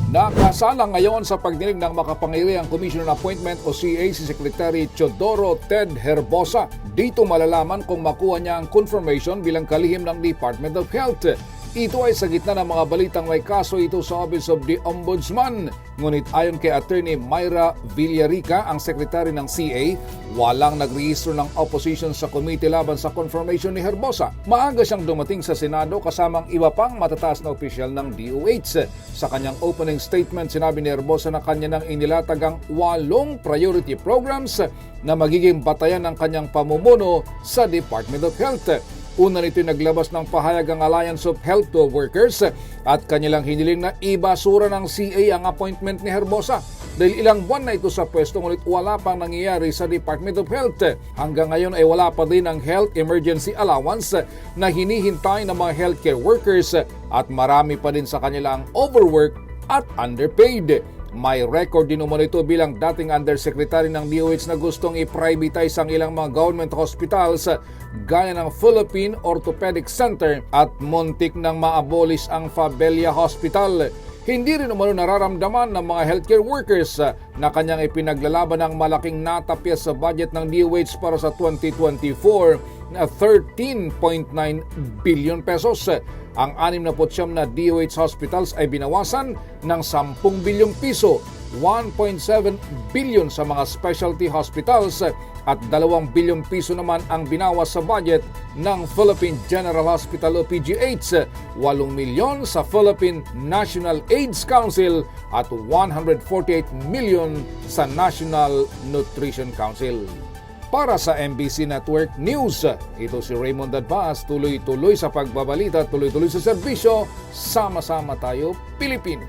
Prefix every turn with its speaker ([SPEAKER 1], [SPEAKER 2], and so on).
[SPEAKER 1] Nakasala ngayon sa pagdinig ng makapangyarihang Commission on Appointment o CA si Secretary Teodoro Ted Herbosa. Dito malalaman kung makuha niya ang confirmation bilang kalihim ng Department of Health. Ito ay sa gitna ng mga balitang may kaso ito sa Office of the Ombudsman. Ngunit ayon kay Attorney Myra Villarica, ang sekretary ng CA, walang nagrehistro ng opposition sa committee laban sa confirmation ni Herbosa. Maaga siyang dumating sa Senado kasamang iba pang matataas na opisyal ng DOH. Sa kanyang opening statement, sinabi ni Herbosa na kanya nang inilatag ang 8 priority programs na magiging batayan ng kanyang pamumuno sa Department of Health. Una nito naglabas ng pahayag ang Alliance of Health Workers at kanilang hiniling na ibasura ng CA ang appointment ni Herbosa. Dahil ilang buwan na ito sa pwesto ngunit wala pang nangyayari sa Department of Health. Hanggang ngayon ay wala pa din ang Health Emergency Allowance na hinihintay ng mga healthcare workers at marami pa din sa kanila ang overwork at underpaid. May record din umano ito bilang dating undersecretary ng DOH na gustong i-privatize ang ilang mga government hospitals gaya ng Philippine Orthopedic Center at muntik nang ma-abolish ang Fabella Hospital. Hindi rin umano nararamdaman ng mga healthcare workers na kanyang ipinaglalaban ng malaking natapya sa budget ng DOH para sa 2024 na 13.9 billion pesos. Ang 69 na DOH hospitals ay binawasan ng 10 bilyong piso, 1.7 billion sa mga specialty hospitals at 2 bilyong piso naman ang binawas sa budget ng Philippine General Hospital o PGH, 8 milyon sa Philippine National AIDS Council at 148 million sa National Nutrition Council. Para sa MBC Network News, ito si Raymond Dadbas, tuloy-tuloy sa pagbabalita, tuloy-tuloy sa serbisyo, sama-sama tayo Pilipino.